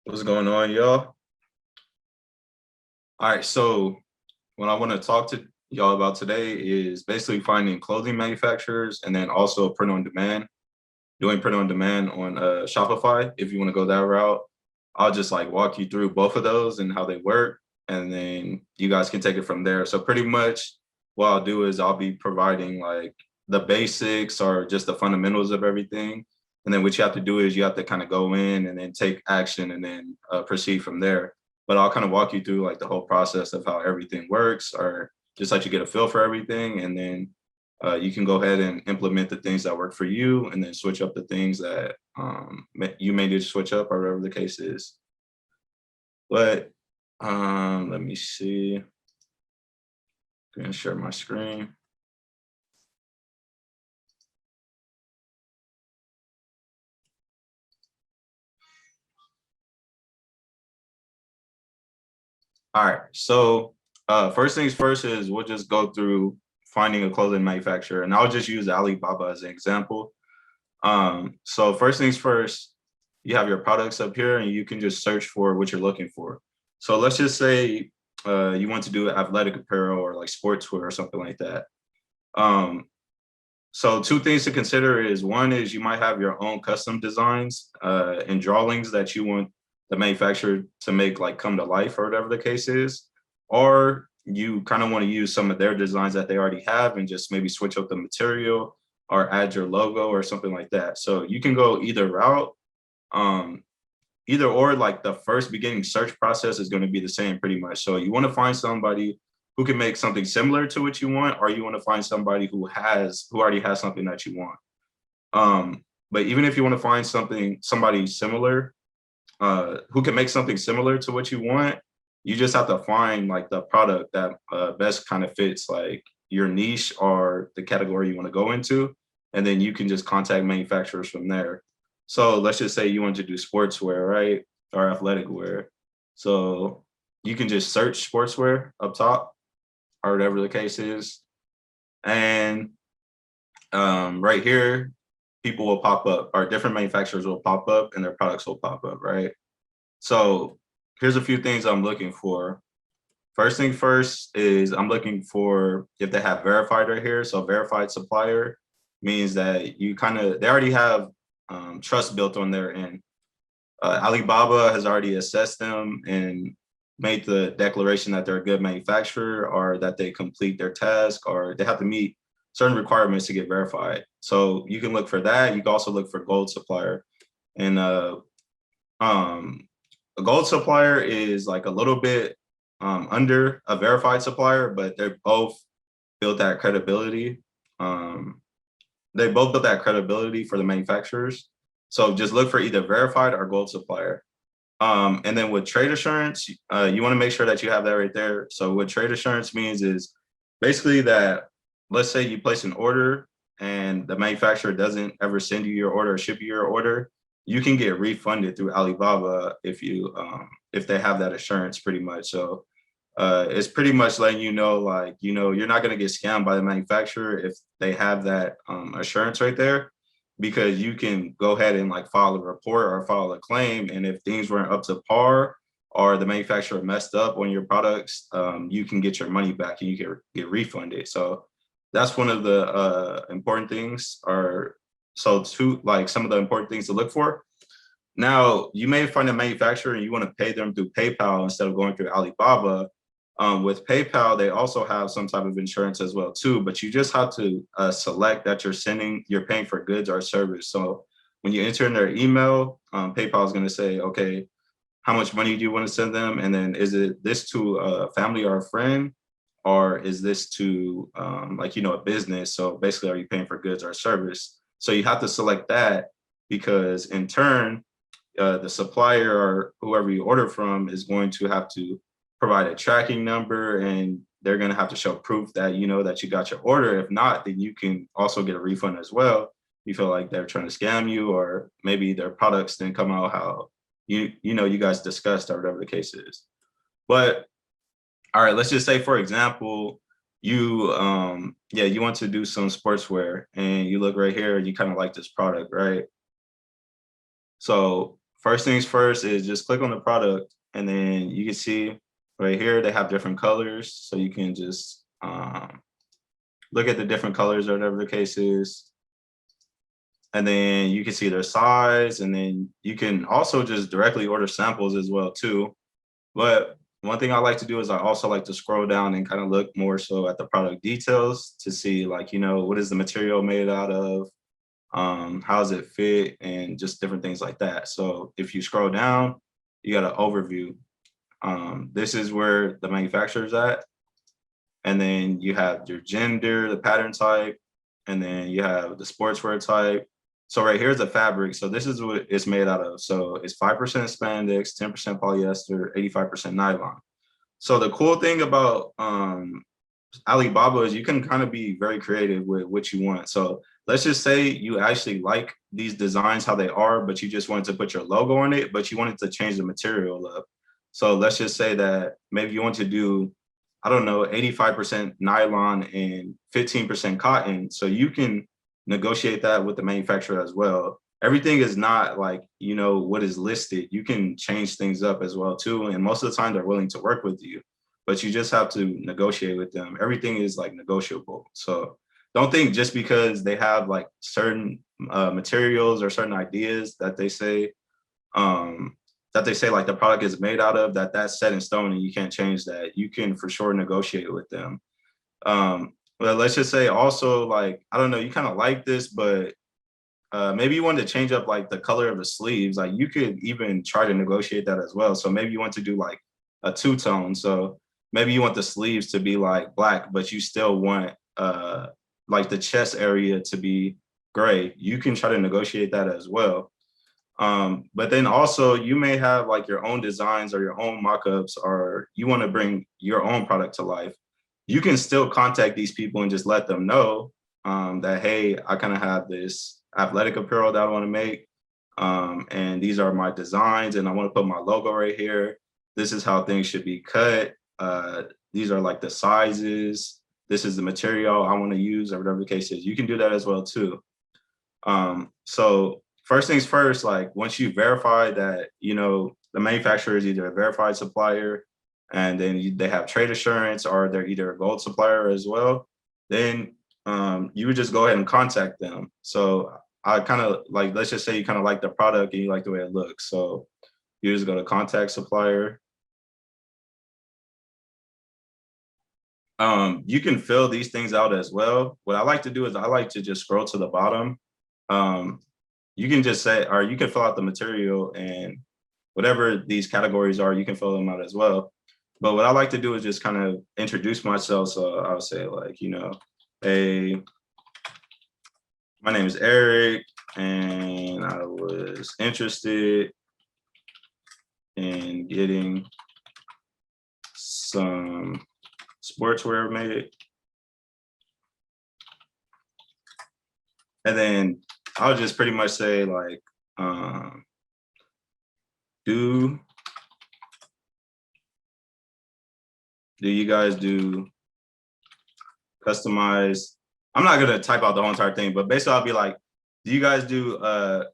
What's going on, y'all? All right, so what I want to talk to y'all about today is basically finding clothing manufacturers and then also print on demand, doing print on demand on Shopify. If you want to go that route, I'll just like walk you through both of those and how they work, and then you guys can take it from there. So pretty much what I'll do is I'll be providing like the basics or just the fundamentals of everything. And then what you have to do is you have to kind of go in and then take action and then proceed from there. But I'll kind of walk you through like the whole process of how everything works, or just let you get a feel for everything. And then you can go ahead and implement the things that work for you and then switch up the things that you may need to switch up or whatever the case is. But let me see. I'm gonna share my screen. All right. So first things first is we'll just go through finding a clothing manufacturer, and I'll just use Alibaba as an example. So first things first, you have your products up here, and you can just search for what you're looking for. So let's just say you want to do athletic apparel or like sportswear or something like that. Um, so two things to consider is one is you might have your own custom designs and drawings that you want the manufacturer to make like come to life or whatever the case is, or you kind of want to use some of their designs that they already have and just maybe switch up the material or add your logo or something like that. So you can go either route. Um, Either or, like the first beginning search process is going to be the same pretty much. So you want to find somebody who can make something similar to what you want, or you want to find somebody who already has something that you want. But even if you want to find somebody similar, who can make something similar to what you want, you just have to find like the product that best kind of fits like your niche or the category you want to go into, and then you can just contact manufacturers from there. So let's just say you want to do sportswear, right, or athletic wear. So you can just search sportswear up top or whatever the case is, and right here, people will pop up, or different manufacturers will pop up, and their products will pop up, right? So here's a few things I'm looking for. First thing first is I'm looking for if they have verified right here. So verified supplier means that they already have trust built on their end. Alibaba has already assessed them and made the declaration that they're a good manufacturer, or that they complete their task, or they have to meet certain requirements to get verified. So you can look for that. You can also look for gold supplier. And um, a gold supplier is like a little bit under a verified supplier, but they're both built that credibility. Um, they both built that credibility for the manufacturers. So just look for either verified or gold supplier. And then with trade assurance, you want to make sure that you have that right there. So what trade assurance means is basically that, let's say you place an order and the manufacturer doesn't ever send you your order or ship you your order, you can get refunded through Alibaba if they have that assurance pretty much. So it's pretty much letting you know, like, you're not going to get scammed by the manufacturer if they have that assurance right there, because you can go ahead and like file a report or file a claim. And if things weren't up to par or the manufacturer messed up on your products, you can get your money back and you can get refunded. So that's one of the important things, or so two, like some of the important things to look for. Now, you may find a manufacturer and you want to pay them through PayPal instead of going through Alibaba. With PayPal, they also have some type of insurance as well too, but you just have to select that you're paying for goods or service. So when you enter in their email, PayPal is going to say, okay, how much money do you want to send them? And then is it this to a family or a friend? Or is this to a business? So basically, are you paying for goods or service? So you have to select that, because in turn, the supplier or whoever you order from is going to have to provide a tracking number, and they're going to have to show proof that that you got your order. If not, then you can also get a refund as well. You feel like they're trying to scam you, or maybe their products didn't come out how you guys discussed, or whatever the case is. But all right, let's just say, for example, you want to do some sportswear and you look right here, you kind of like this product, right? So first things first is just click on the product, and then you can see right here, they have different colors. So you can just look at the different colors or whatever the case is. And then you can see their size, and then you can also just directly order samples as well too. But one thing I like to do is I also like to scroll down and kind of look more so at the product details to see, like, you know, what is the material made out of, how does it fit, and just different things like that. So if you scroll down, you got an overview. This is where the manufacturer's at. And then you have your gender, the pattern type, and then you have the sportswear type. So right here is the fabric. So this is what it's made out of. So it's 5% spandex, 10% polyester, 85% nylon. So the cool thing about Alibaba is you can kind of be very creative with what you want. So let's just say you actually like these designs how they are, but you just wanted to put your logo on it, but you wanted to change the material up. So let's just say that maybe you want to do, I don't know, 85% nylon and 15% cotton. So you can negotiate that with the manufacturer as well. Everything is not like, you know, what is listed. You can change things up as well too. And most of the time they're willing to work with you, but you just have to negotiate with them. Everything is like negotiable. So don't think just because they have like certain materials or certain ideas that they say like the product is made out of, that's set in stone and you can't change that. You can for sure negotiate with them. But let's just say also, like, I don't know, you kind of like this, but maybe you want to change up like the color of the sleeves. Like you could even try to negotiate that as well. So maybe you want to do like a two-tone. So maybe you want the sleeves to be like black, but you still want like the chest area to be gray. You can try to negotiate that as well. But then also you may have like your own designs or your own mock-ups, or you want to bring your own product to life. You can still contact these people and just let them know that, hey, I kind of have this athletic apparel that I want to make. And these are my designs and I want to put my logo right here. This is how things should be cut. These are like the sizes. This is the material I want to use, or whatever the case is. You can do that as well too. So first things first, like once you verify that, you know, the manufacturer is either a verified supplier, and then they have trade assurance, or they're either a gold supplier as well, then you would just go ahead and contact them. So I kind of like, let's just say you kind of like the product and you like the way it looks. So you just go to contact supplier. You can fill these things out as well. What I like to do is I like to just scroll to the bottom. You can just say, or you can fill out the material, and whatever these categories are, you can fill them out as well. But what I like to do is just kind of introduce myself. So I would say, like, you know, hey, my name is Eric, and I was interested in getting some sportswear made. And then I'll just pretty much say, like, do you guys do customized? I'm not gonna type out the whole entire thing, but basically I'll be like, do you guys do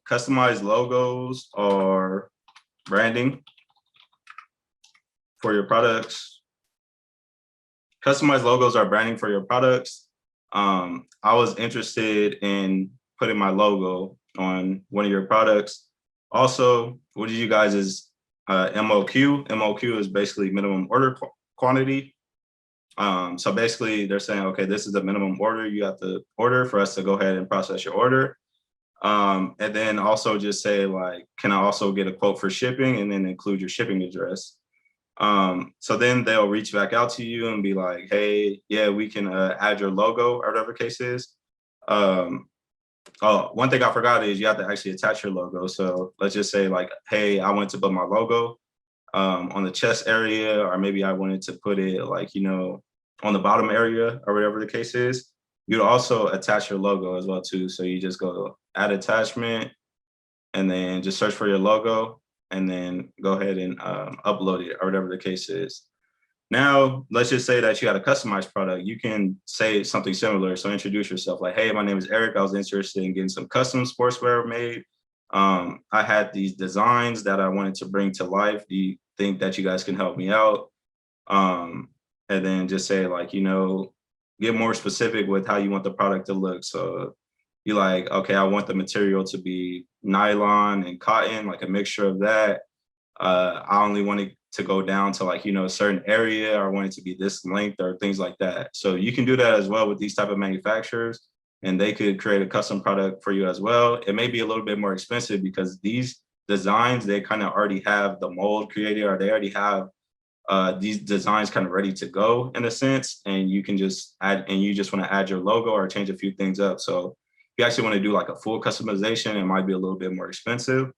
customized logos or branding for your products? Customized logos or branding for your products. I was interested in putting my logo on one of your products. Also, what are you guys' MOQ? MOQ is basically minimum order quantity. So basically they're saying, okay, this is the minimum order you have to order for us to go ahead and process your order. And then also just say, like, can I also get a quote for shipping, and then include your shipping address. So then they'll reach back out to you and be like, hey, yeah, we can add your logo, or whatever case is. Oh, one thing I forgot is you have to actually attach your logo. So let's just say, like, hey, I wanted to put my logo on the chest area, or maybe I wanted to put it, like, you know, on the bottom area, or whatever the case is. You'd also attach your logo as well too. So you just go add attachment, and then just search for your logo, and then go ahead and upload it, or whatever the case is. Now, let's just say that you had a customized product. You can say something similar. So introduce yourself, like, hey, my name is Eric. I was interested in getting some custom sportswear made. I had these designs that I wanted to bring to life. Do you think that you guys can help me out? And then just say like, get more specific with how you want the product to look. So you like, okay, I want the material to be nylon and cotton, like a mixture of that. I only want it to go down to like, a certain area, or I want it to be this length or things like that. So you can do that as well with these type of manufacturers, and they could create a custom product for you as well. It may be a little bit more expensive because these designs, they kind of already have the mold created, or they already have these designs kind of ready to go in a sense, and you can just add, and you just want to add your logo or change a few things up. So if you actually want to do like a full customization, it might be a little bit more expensive.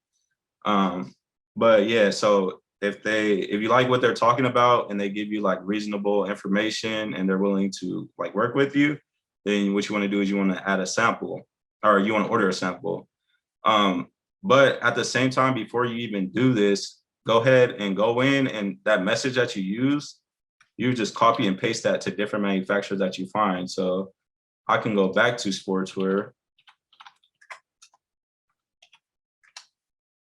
Um, but yeah, so if you like what they're talking about and they give you like reasonable information and they're willing to like work with you, then what you want to do is you want to add a sample, or you want to order a sample. Um, but at the same time, before you even do this, go ahead and go in, and that message that you use, you just copy and paste that to different manufacturers that you find. So I can go back to sportswear,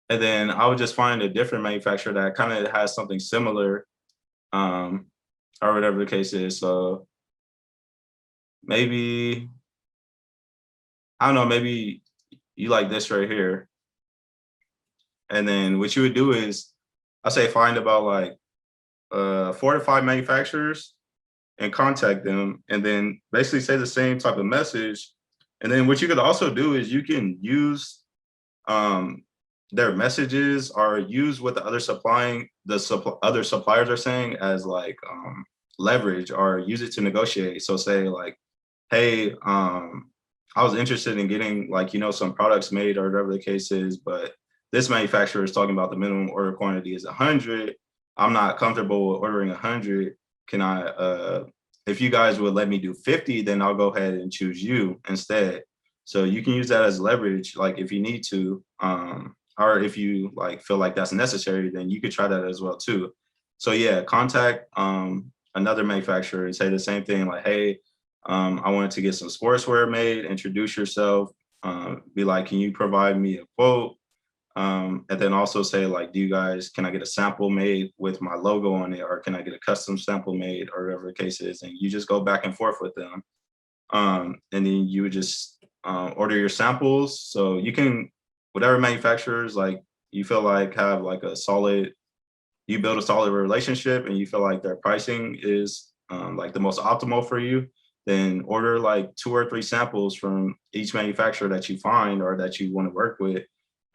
and then I would just find a different manufacturer that kind of has something similar, or whatever the case is. So maybe, I don't know, maybe you like this right here. And then what you would do is, I say find about like 4 to 5 manufacturers and contact them, and then basically say the same type of message. And then what you could also do is you can use um, their messages, or use what the other suppliers are saying as like leverage, or use it to negotiate. So say like, hey, I was interested in getting like, some products made or whatever the case is, but this manufacturer is talking about the minimum order quantity is 100. I'm not comfortable with ordering 100. Can I, if you guys would let me do 50, then I'll go ahead and choose you instead. So you can use that as leverage, like if you need to, or if you like feel like that's necessary, then you could try that as well too. So yeah, contact another manufacturer and say the same thing, like, hey, I wanted to get some sportswear made, introduce yourself, be like, can you provide me a quote? And then also say like, can I get a sample made with my logo on it, or can I get a custom sample made, or whatever the case is? And you just go back and forth with them. And then you would just order your samples. So you can, whatever manufacturers like you feel like have like you build a solid relationship and you feel like their pricing is like the most optimal for you, then order like 2 or 3 samples from each manufacturer that you find or that you want to work with.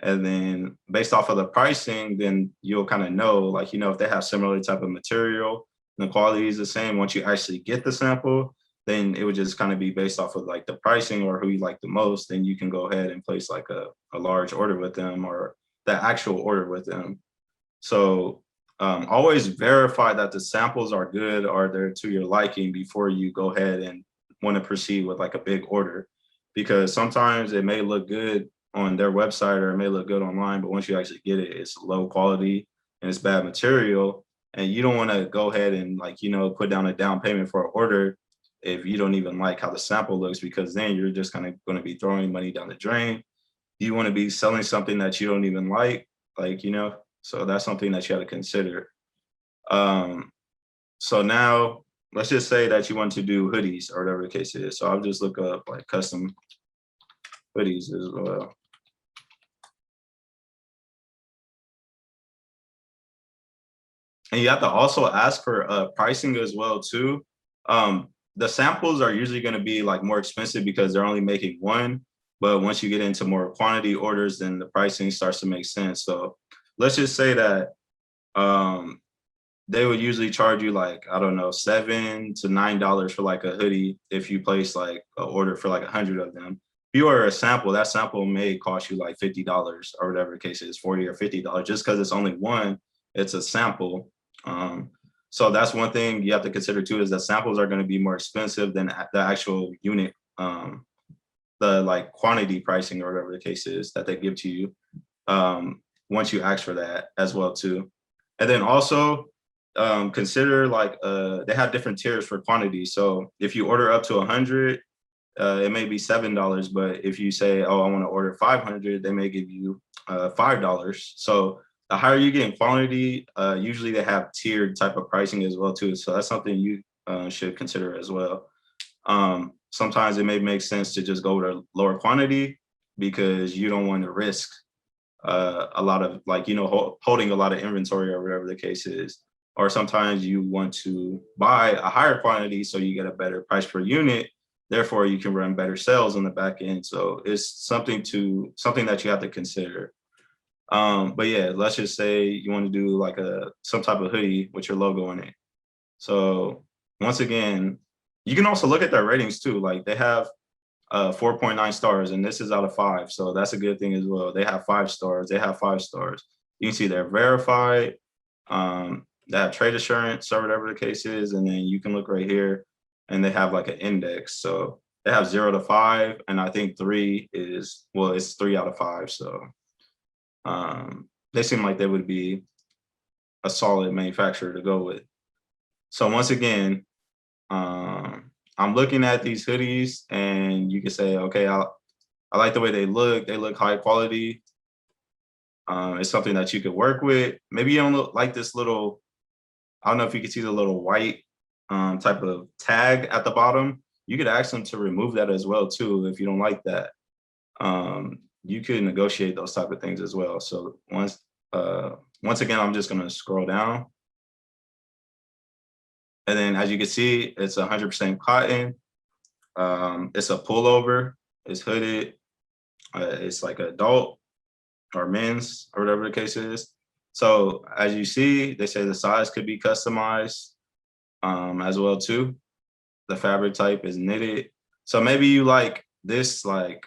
And then based off of the pricing, then you'll kind of know, like, if they have similar type of material and the quality is the same, once you actually get the sample, then it would just kind of be based off of like the pricing or who you like the most. Then you can go ahead and place like a large order with them, or the actual order with them. So always verify that the samples are good or they're to your liking before you go ahead and want to proceed with like a big order, because sometimes it may look good on their website or it may look good online, but once you actually get it, it's low quality and it's bad material. And you don't want to go ahead and like, put down a down payment for an order if you don't even like how the sample looks, because then you're just kind of going to be throwing money down the drain. You want to be selling something that you don't even like, so that's something that you have to consider. So now let's just say that you want to do hoodies or whatever the case is. So I'll just look up like custom hoodies as well. And you have to also ask for pricing as well too. The samples are usually going to be like more expensive because they're only making one. But once you get into more quantity orders, then the pricing starts to make sense. So let's just say that they would usually charge you like, I don't know, $7 to $9 for like a hoodie if you place like an order for like 100 of them. If you order a sample, that sample may cost you like $50 or whatever the case is, $40 or $50, just because it's only one, it's a sample. So that's one thing you have to consider too, is that samples are going to be more expensive than the actual unit, the like quantity pricing or whatever the case is that they give to you once you ask for that as well too. And then also consider like they have different tiers for quantity. So if you order up to 100, it may be $7, but if you say, oh, I want to order 500, they may give you $5. So the higher you get in quantity, usually they have tiered type of pricing as well too. So that's something you should consider as well. Sometimes it may make sense to just go to lower quantity because you don't want to risk a lot of like, holding a lot of inventory or whatever the case is. Or sometimes you want to buy a higher quantity so you get a better price per unit. Therefore, you can run better sales on the back end. So it's something that you have to consider. But yeah, let's just say you want to do like some type of hoodie with your logo on it. So once again, you can also look at their ratings too. Like they have 4.9 stars, and this is out of 5. So that's a good thing as well. They have 5 stars. They have 5 stars. You can see they're verified. They have trade assurance or whatever the case is. And then you can look right here and they have like an index. So they have 0 to 5. And I think 3 is, well, it's 3 out of 5. So they seem like they would be a solid manufacturer to go with. So once again, I'm looking at these hoodies and you can say, okay, I like the way they look. They look high quality. It's something that you could work with. Maybe you don't look like this little, I don't know if you can see the little white type of tag at the bottom. You could ask them to remove that as well too if you don't like that. You could negotiate those type of things as well. So once again, I'm just gonna scroll down. And then as you can see, it's 100% cotton. It's a pullover, it's hooded, it's like adult or men's or whatever the case is. So as you see, they say the size could be customized as well too. The fabric type is knitted. So maybe you like this, like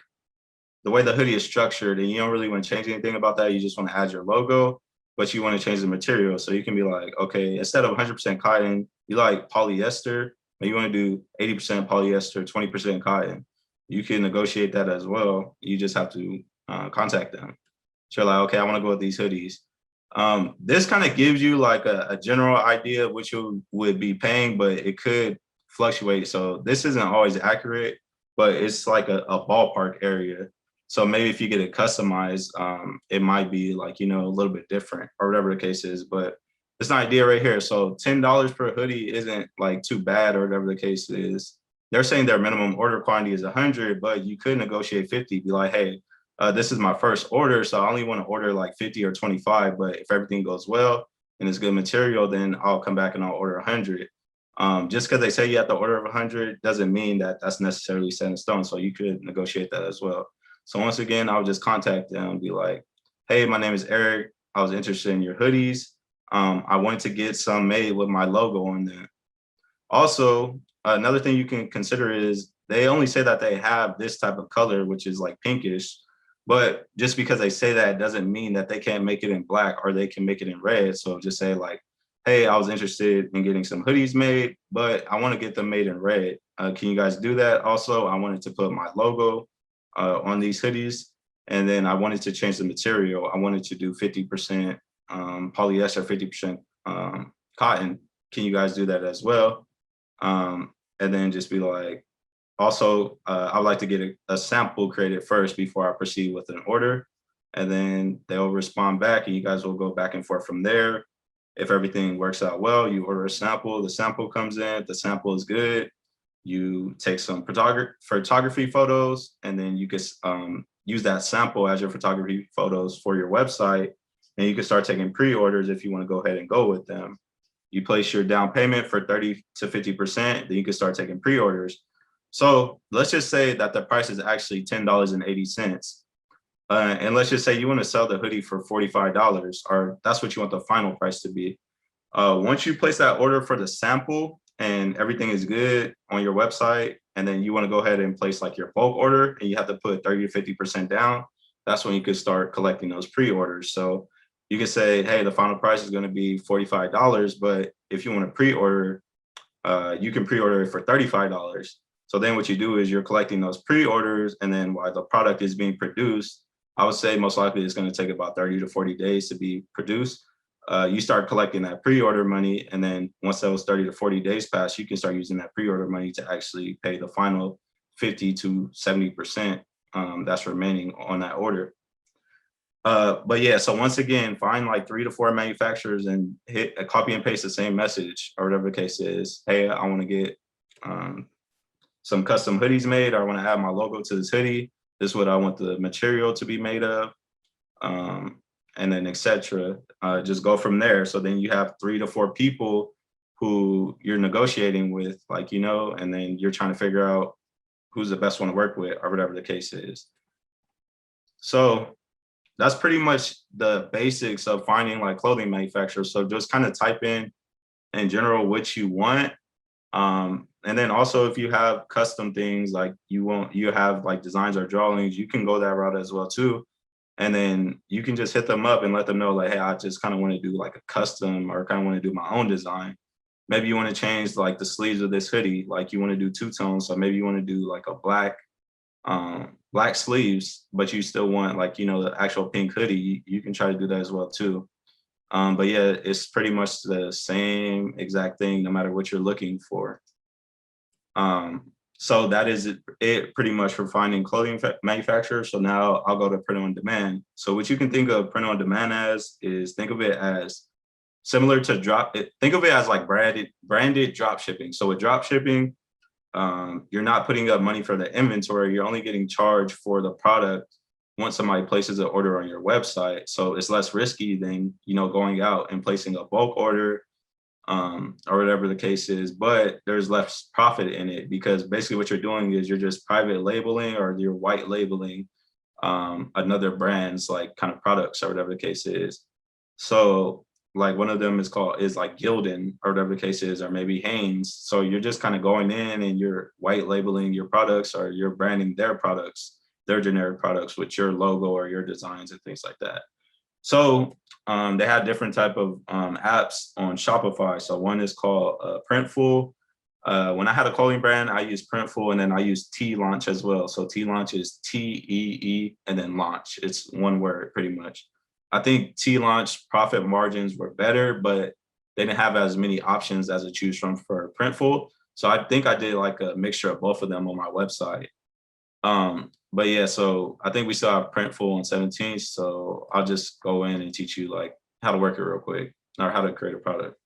the way the hoodie is structured and you don't really want to change anything about that. You just want to add your logo, but you want to change the material. So you can be like, okay, instead of 100% cotton, you like polyester, and you want to do 80% polyester, 20% cotton. You can negotiate that as well. You just have to contact them. So you're like, okay, I want to go with these hoodies. This kind of gives you like a general idea of what you would be paying, but it could fluctuate. So this isn't always accurate, but it's like a ballpark area. So maybe if you get it customized, it might be like, a little bit different or whatever the case is, but it's an idea right here. So $10 per hoodie isn't like too bad or whatever the case is. They're saying their minimum order quantity is 100, but you could negotiate 50, be like, hey, this is my first order, so I only want to order like 50 or 25, but if everything goes well and it's good material, then I'll come back and I'll order 100. Just because they say you have to order 100 doesn't mean that that's necessarily set in stone, so you could negotiate that as well. So once again, I'll just contact them and be like, hey, my name is Eric. I was interested in your hoodies. I wanted to get some made with my logo on them. Also, another thing you can consider is they only say that they have this type of color, which is like pinkish, but just because they say that doesn't mean that they can't make it in black or they can make it in red. So just say like, hey, I was interested in getting some hoodies made, but I want to get them made in red. Can you guys do that? Also, I wanted to put my logo on these hoodies. And then I wanted to change the material. I wanted to do 50% polyester, 50% cotton. Can you guys do that as well? And then just be like, also, I would like to get a sample created first before I proceed with an order. And then they'll respond back and you guys will go back and forth from there. If everything works out well, you order a sample, the sample comes in, the sample is good. You take some photography photos, and then you can use that sample as your photography photos for your website. And you can start taking pre-orders if you want to go ahead and go with them. You place your down payment for 30 to 50%, then you can start taking pre-orders. So let's just say that the price is actually $10.80. And let's just say you want to sell the hoodie for $45, or that's what you want the final price to be. Once you place that order for the sample and everything is good on your website, and then you want to go ahead and place like your bulk order and you have to put 30 to 50% down, that's when you could start collecting those pre-orders. So you can say, hey, the final price is going to be $45, but if you want to pre-order, you can pre-order it for $35. So then what you do is you're collecting those pre-orders, and then while the product is being produced, I would say most likely it's going to take about 30 to 40 days to be produced. You start collecting that pre-order money, and then once those 30 to 40 days pass, you can start using that pre-order money to actually pay the final 50 to 70% that's remaining on that order. But yeah, so once again, find like 3 to 4 manufacturers and hit copy and paste the same message or whatever the case is. Hey, I want to get some custom hoodies made. Or I want to add my logo to this hoodie. This is what I want the material to be made of, and then etc. Just go from there. So then you have 3 to 4 people who you're negotiating with, like, and then you're trying to figure out who's the best one to work with or whatever the case is. So that's pretty much the basics of finding like clothing manufacturers. So just kind of type in general what you want. And then also if you have custom things like you have like designs or drawings, you can go that route as well too. And then you can just hit them up and let them know like, hey, I just kind of want to do like a custom or kind of want to do my own design. Maybe you want to change like the sleeves of this hoodie, like you want to do 2-tone. So maybe you want to do like a black sleeves, but you still want like, the actual pink hoodie. You can try to do that as well too. But yeah, it's pretty much the same exact thing, no matter what you're looking for. So that is it pretty much for finding clothing manufacturers. So now I'll go to print on demand. So what you can think of print on demand as is think of it as similar to think of it as like branded drop shipping. So with drop shipping, you're not putting up money for the inventory. You're only getting charged for the product once somebody places an order on your website. So it's less risky than, going out and placing a bulk order, or whatever the case is, but there's less profit in it because basically what you're doing is you're just private labeling or you're white labeling another brand's like kind of products or whatever the case is. So like one of them is like Gildan or whatever the case is, or maybe Hanes. So you're just kind of going in and you're white labeling your products or you're branding their products, their generic products with your logo or your designs and things like that. So they have different type of apps on Shopify. So one is called Printful. When I had a clothing brand, I used Printful, and then I used T-Launch as well. So T-Launch is T-E-E and then launch. It's one word pretty much. I think T-Launch profit margins were better, but they didn't have as many options as to choose from for Printful. So I think I did like a mixture of both of them on my website. But yeah, so I think we still have Printful on 17th. So I'll just go in and teach you like how to work it real quick or how to create a product.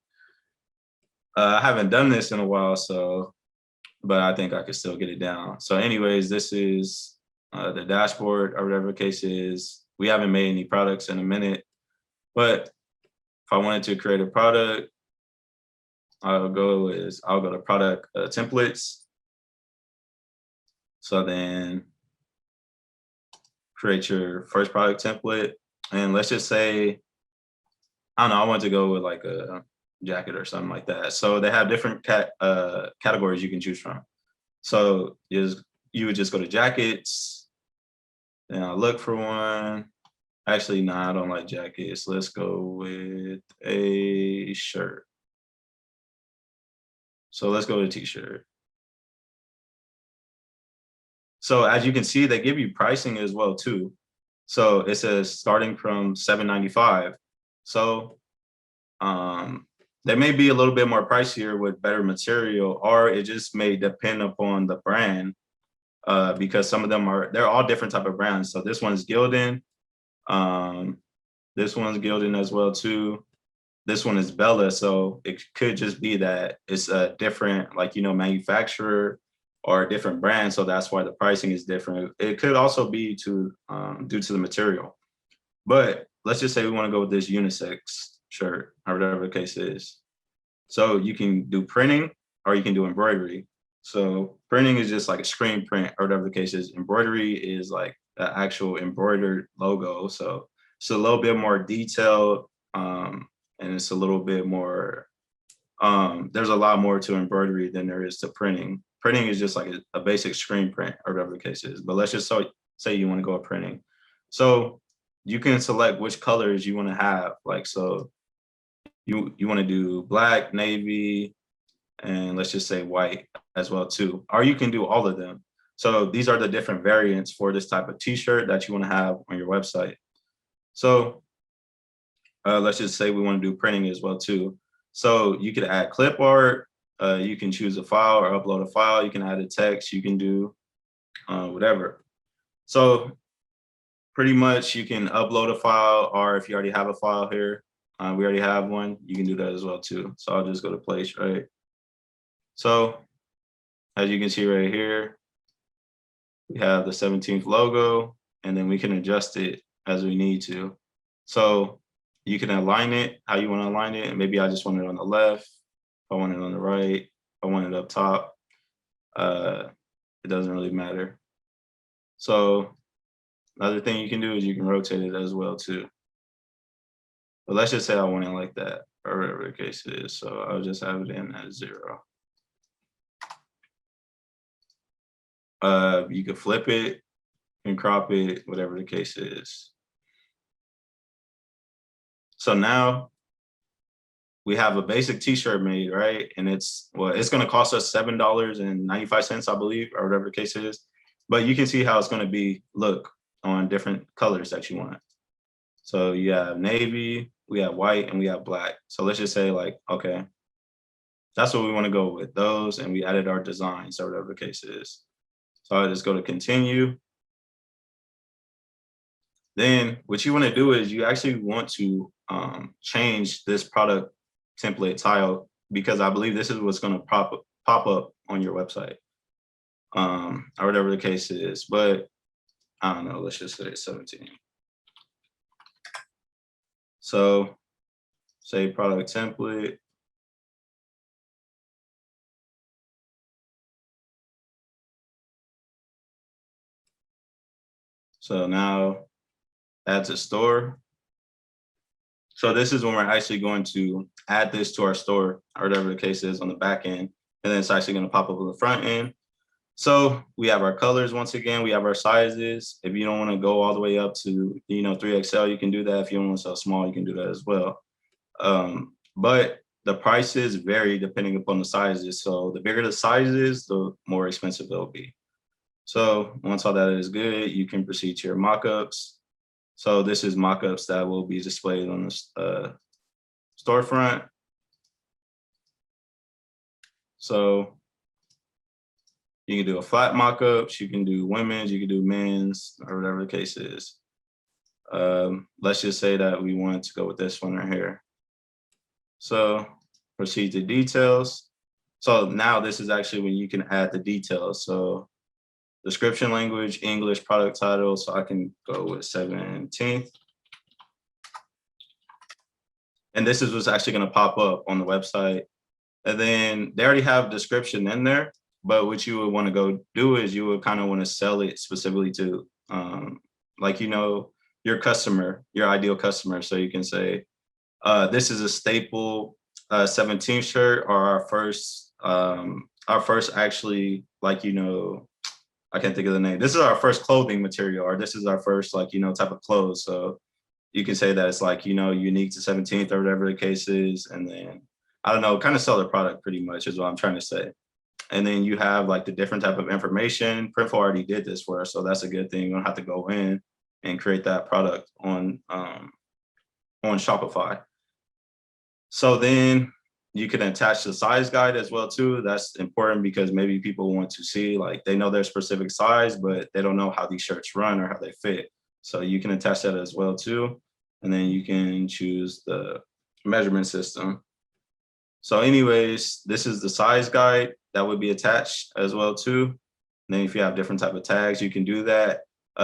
I haven't done this in a while, but I think I could still get it down. So anyways, this is the dashboard or whatever the case is. We haven't made any products in a minute, but if I wanted to create a product, I'll go to product templates. So then create your first product template. And let's just say, I don't know, I want to go with like a jacket or something like that. So they have different categories you can choose from. So you would just go to jackets, and I'll look for one. Actually, no, I don't like jackets. Let's go with a shirt. So let's go to t-shirt. So as you can see, they give you pricing as well too. So it says starting from $7.95. So they may be a little bit more pricier with better material, or it just may depend upon the brand, because some of them they're all different type of brands. So this one's Gildan. This one's Gildan as well too. This one is Bella. So it could just be that it's a different, like, manufacturer or a different brand. So that's why the pricing is different. It could also be due to the material. But let's just say we want to go with this unisex shirt or whatever the case is. So you can do printing or you can do embroidery. So printing is just like a screen print or whatever the case is. Embroidery is like the actual embroidered logo. So it's a little bit more detailed, and it's a little bit more, there's a lot more to embroidery than there is to printing. Printing is just like a basic screen print or whatever the case is. But let's just say you want to go with printing. So you can select which colors you want to have. Like, so you want to do black, navy, and let's just say white as well too. Or you can do all of them. So these are the different variants for this type of t-shirt that you want to have on your website. So let's just say we want to do printing as well too. So you could add clip art. You can choose a file or upload a file. You can add a text. You can do whatever. So pretty much you can upload a file, or if you already have a file here, we already have one, you can do that as well too. So I'll just go to place, right? So as you can see right here, we have the 17th logo, and then we can adjust it as we need to. So you can align it how you want to align it. And maybe I just want it on the left. I want it on the right. I want it up top. It doesn't really matter. So another thing you can do is you can rotate it as well too. But let's just say I want it like that, or whatever the case is. So I'll just have it in at 0. You can flip it and crop it, whatever the case is. So now we have a basic t-shirt made, right? And it's going to cost us $7.95, I believe, or whatever the case is. But you can see how it's going to look on different colors that you want. So you have navy, we have white, and we have black. So let's just say like, okay, that's what we want to go with, those, and we added our designs or whatever the case is. So I'll just go to continue. Then what you want to do is you actually want to change this product template tile, because I believe this is what's going to pop up on your website, or whatever the case is. But I don't know, let's just say 17. So say product template. So now add to store. So this is when we're actually going to add this to our store, or whatever the case is, on the back end. And then it's actually going to pop up on the front end. So we have our colors. Once again, we have our sizes. If you don't want to go all the way up to 3XL, you can do that. If you don't want to sell small, you can do that as well. But the prices vary depending upon the sizes. So the bigger the sizes, the more expensive they'll be. So once all that is good, you can proceed to your mockups. So this is mockups that will be displayed on the storefront. So you can do a flat mockups, you can do women's, you can do men's, or whatever the case is. Let's just say that we wanted to go with this one right here. So proceed to details. So now this is actually when you can add the details. So description language, English, product title. So I can go with 17th. And this is what's actually going to pop up on the website. And then they already have description in there. But what you would want to go do is you would kind of want to sell it specifically to, your customer, your ideal customer. So you can say, this is a staple 17th shirt, or our first actually, I can't think of the name. This is our first clothing material, or this is our first, type of clothes. So you can say that it's unique to 17th or whatever the case is. And then, I don't know, kind of sell the product pretty much is what I'm trying to say. And then you have the different type of information. Printful already did this for us, so that's a good thing. You don't have to go in and create that product on Shopify. So then you can attach the size guide as well too. That's important because maybe people want to see, they know their specific size, but they don't know how these shirts run or how they fit. So you can attach that as well too. And then you can choose the measurement system. So anyways, this is the size guide that would be attached as well too. And then if you have different type of tags, you can do that.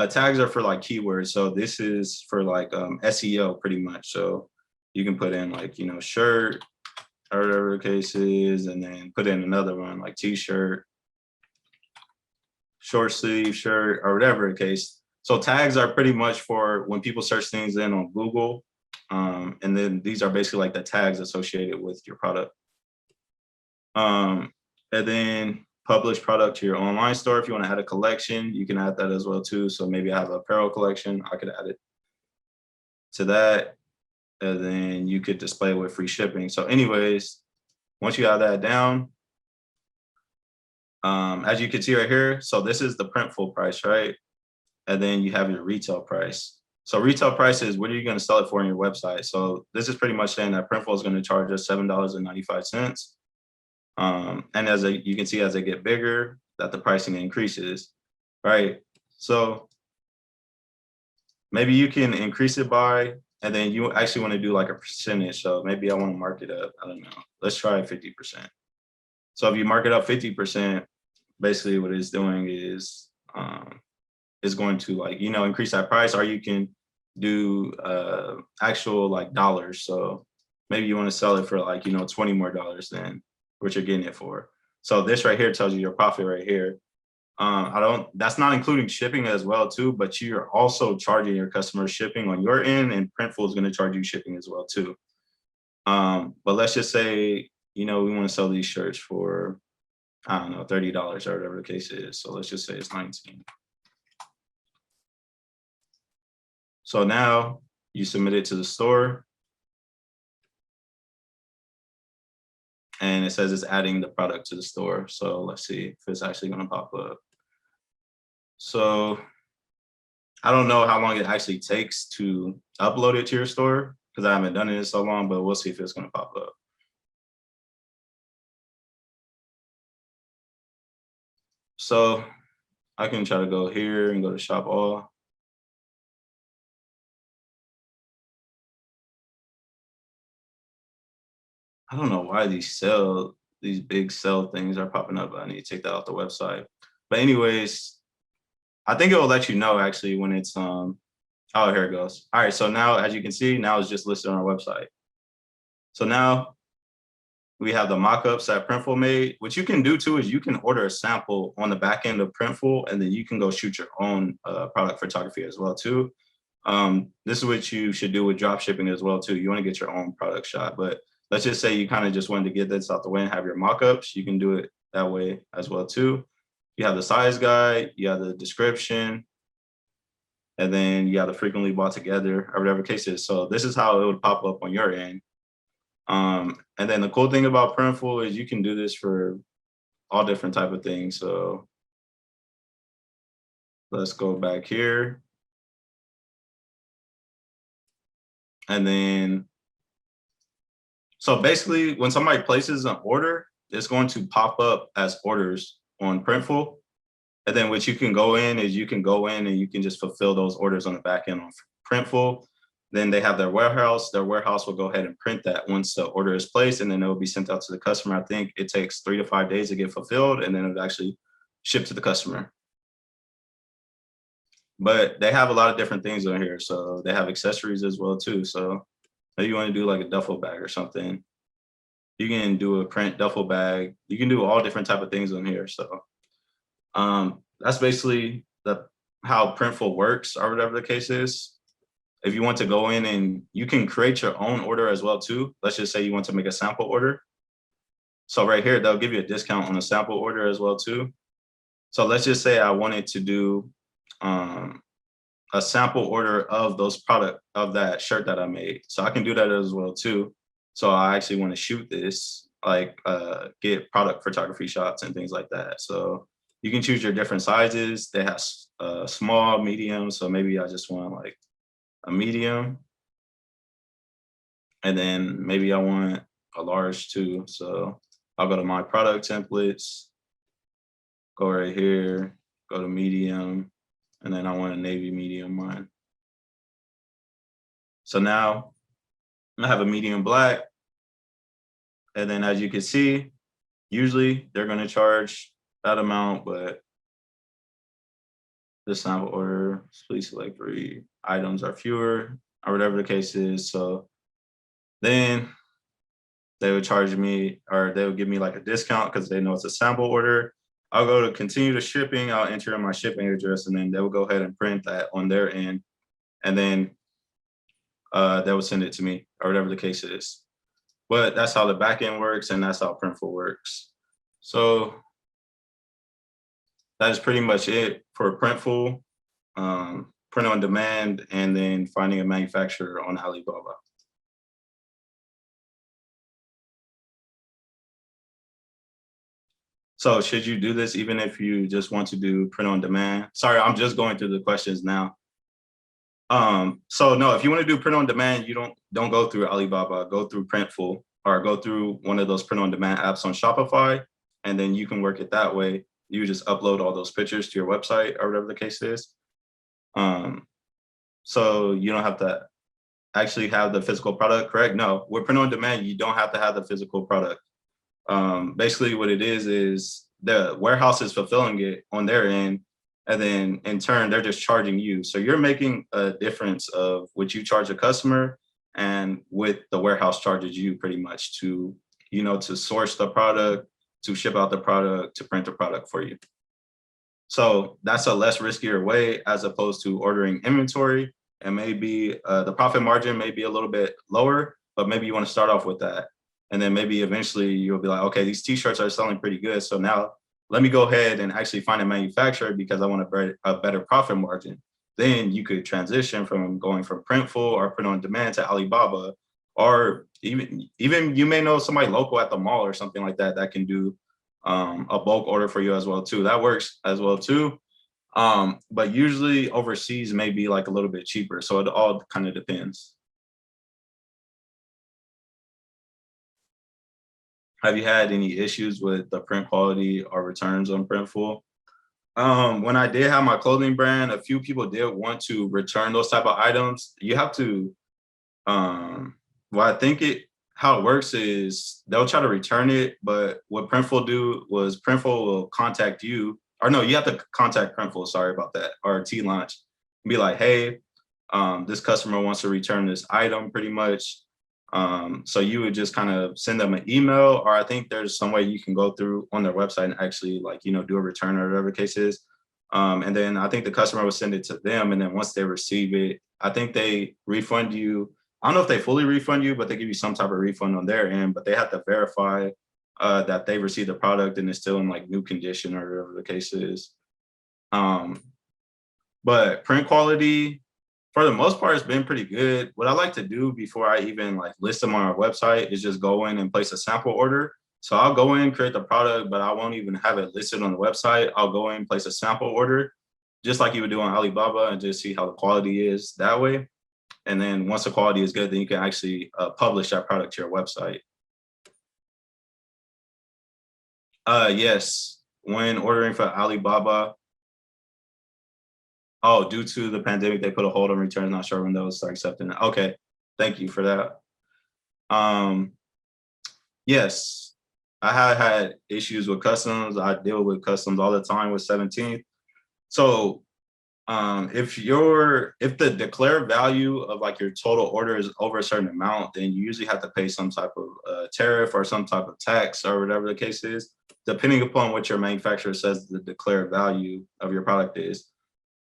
Tags are for keywords. So this is for SEO pretty much. So you can put in shirt or whatever the case is, and then put in another one like t-shirt, short sleeve shirt, or whatever the case. So tags are pretty much for when people search things in on Google. And then these are basically the tags associated with your product. And then publish product to your online store. If you want to add a collection, you can add that as well too. So maybe I have an apparel collection, I could add it to that. And then you could display it with free shipping. So anyways, once you have that down, as you can see right here, so this is the Printful price, right? And then you have your retail price. So retail price is what are you going to sell it for on your website? So this is pretty much saying that Printful is going to charge us $7.95. And you can see as they get bigger, that the pricing increases, right? So maybe you can increase it by, and then you actually want to do like a percentage. So maybe I want to mark it up. I don't know. Let's try 50%. So if you mark it up 50%, basically what it's doing is going to like, increase that price, or you can do actual like dollars. So maybe you want to sell it for like, $20 more than what you're getting it for. So this right here tells you your profit right here. That's not including shipping as well too, but you're also charging your customers shipping on your end, and Printful is going to charge you shipping as well too. But let's just say, we want to sell these shirts for, I don't know, $30 or whatever the case is. So let's just say it's 19. So now you submit it to the store, and it says it's adding the product to the store. So let's see if it's actually going to pop up. So I don't know how long it actually takes to upload it to your store, because I haven't done it in so long, but we'll see if it's going to pop up. So I can try to go here and go to shop all. I don't know why these big sell things are popping up. I need to take that off the website. But anyways, I think it will let you know actually when it's oh, here it goes. All right, so now as you can see, now it's just listed on our website. So now we have the mock-ups that Printful made. What you can do too is you can order a sample on the back end of Printful, and then you can go shoot your own product photography as well too. This is what you should do with drop shipping as well too. You want to get your own product shot, but let's just say you kind of just wanted to get this out the way and have your mock-ups. You can do it that way as well too. You have the size guide, you have the description, and then you have the frequently bought together or whatever case is. So this is how it would pop up on your end. And then the cool thing about Printful is you can do this for all different type of things. So let's go back here. And then, so basically when somebody places an order, it's going to pop up as orders on Printful. And then what you can go in is you can go in and you can just fulfill those orders on the back end on Printful. Then they have their warehouse. Their warehouse will go ahead and print that once the order is placed, and then it will be sent out to the customer. I think it takes 3 to 5 days to get fulfilled, and then it'll actually ship to the customer. But they have a lot of different things on here. So they have accessories as well too. So maybe you want to do like a duffel bag or something. You can do a print duffel bag. You can do all different type of things on here. So that's basically how Printful works, or whatever the case is. If you want to go in and you can create your own order as well too. Let's just say you want to make a sample order. So right here, they'll give you a discount on a sample order as well too. So let's just say I wanted to do a sample order of that shirt that I made. So I can do that as well too. So I actually want to shoot this, like get product photography shots and things like that. So you can choose your different sizes. They have small, medium. So maybe I just want like a medium. And then maybe I want a large too. So I'll go to my product templates, go right here, go to medium, and then I want a navy medium one. So now I have a medium black. And then as you can see, usually they're going to charge that amount, but this sample order, please select 3 items or fewer, or whatever the case is. So then they would charge me, or they would give me like a discount because they know it's a sample order. I'll go to continue the shipping. I'll enter in my shipping address, and then they will go ahead and print that on their end. And then they will send it to me, or whatever the case is. But that's how the back end works, and that's how Printful works. So that is pretty much it for Printful, print on demand, and then finding a manufacturer on Alibaba. So should you do this even if you just want to do print on demand? Sorry, I'm just going through the questions now. So no, if you want to do print on demand, you don't go through Alibaba, go through Printful, or go through one of those print on demand apps on Shopify, and then you can work it that way. You just upload all those pictures to your website, or whatever the case is. So you don't have to actually have the physical product, correct? No, with print on demand, you don't have to have the physical product. Basically what it is the warehouse is fulfilling it on their end, and then in turn, they're just charging you. So you're making a difference of what you charge a customer and what the warehouse charges you pretty much to, to source the product, to ship out the product, to print the product for you. So that's a less riskier way as opposed to ordering inventory, and maybe the profit margin may be a little bit lower, but maybe you want to start off with that. And then maybe eventually you'll be like, okay, these t-shirts are selling pretty good. So now let me go ahead and actually find a manufacturer because I want a better profit margin. Then you could transition from going from Printful or Print on Demand to Alibaba, or even you may know somebody local at the mall or something like that that can do a bulk order for you as well too. That works as well too. But usually overseas may be like a little bit cheaper. So it all kind of depends. Have you had any issues with the print quality or returns on Printful? When I did have my clothing brand, a few people did want to return those type of items. You have to, well, I think how it works is they'll try to return it, but what Printful do was Printful will contact you, or no, you have to contact Printful, sorry about that, or T-Launch, and be like, hey, this customer wants to return this item pretty much. So you would just kind of send them an email, or I think there's some way you can go through on their website and actually do a return or whatever the case is. And then I think the customer will send it to them. And then once they receive it, I think they refund you. I don't know if they fully refund you, but they give you some type of refund on their end, but they have to verify that they received the product and it's still in like new condition or whatever the case is. But print quality, for the most part, it's been pretty good. What I like to do before I even like list them on our website is just go in and place a sample order. So I'll go in, create the product, but I won't even have it listed on the website. I'll go in, place a sample order, just like you would do on Alibaba, and just see how the quality is that way. And then once the quality is good, then you can actually publish that product to your website. Yes, when ordering for Alibaba, oh, due to the pandemic, they put a hold on returns. Not sure when those start accepting it. Okay, thank you for that. Yes, I have had issues with customs. I deal with customs all the time with 17th. So if the declared value of like your total order is over a certain amount, then you usually have to pay some type of tariff or some type of tax or whatever the case is, depending upon what your manufacturer says the declared value of your product is.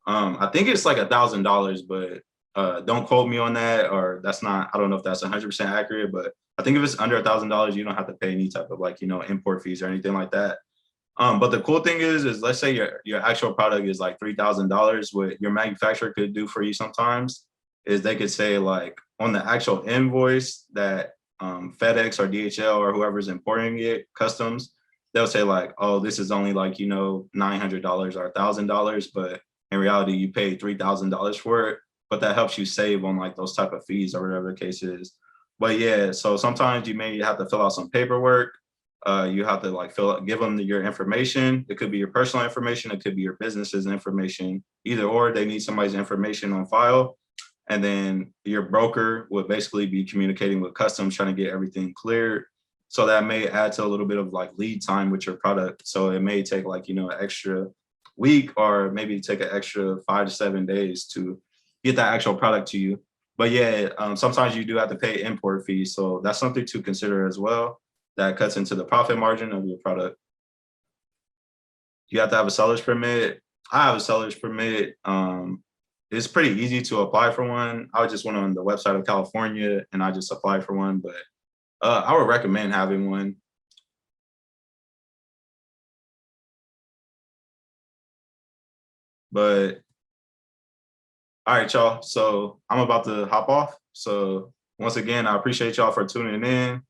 I think it's like $1,000, but don't quote me on that, or that's not, I don't know if that's 100% accurate, but I think if it's under $1,000, you don't have to pay any type of like, import fees or anything like that. But the cool thing is let's say your actual product is like $3,000. What your manufacturer could do for you sometimes is they could say like on the actual invoice that FedEx or DHL or whoever's importing it, customs, they'll say like, oh, this is only like, $900 or $1,000, but in reality, you pay $3,000 for it, but that helps you save on like those type of fees or whatever the case is. But yeah, so sometimes you may have to fill out some paperwork. You have to like give them your information. It could be your personal information. It could be your business's information. Either or, they need somebody's information on file. And then your broker would basically be communicating with customs, trying to get everything cleared. So that may add to a little bit of like lead time with your product. So it may take like, an extra week, or maybe take an extra 5 to 7 days to get that actual product to you. But yeah, sometimes you do have to pay import fees. So that's something to consider as well. That cuts into the profit margin of your product. You have to have a seller's permit. I have a seller's permit. It's pretty easy to apply for one. I just went on the website of California and I just applied for one, but I would recommend having one. But all right, y'all. So I'm about to hop off. So once again, I appreciate y'all for tuning in.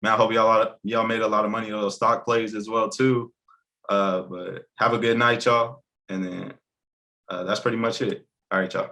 Man, I hope y'all made a lot of money on those stock plays as well too. But have a good night, y'all. And then that's pretty much it. All right, y'all.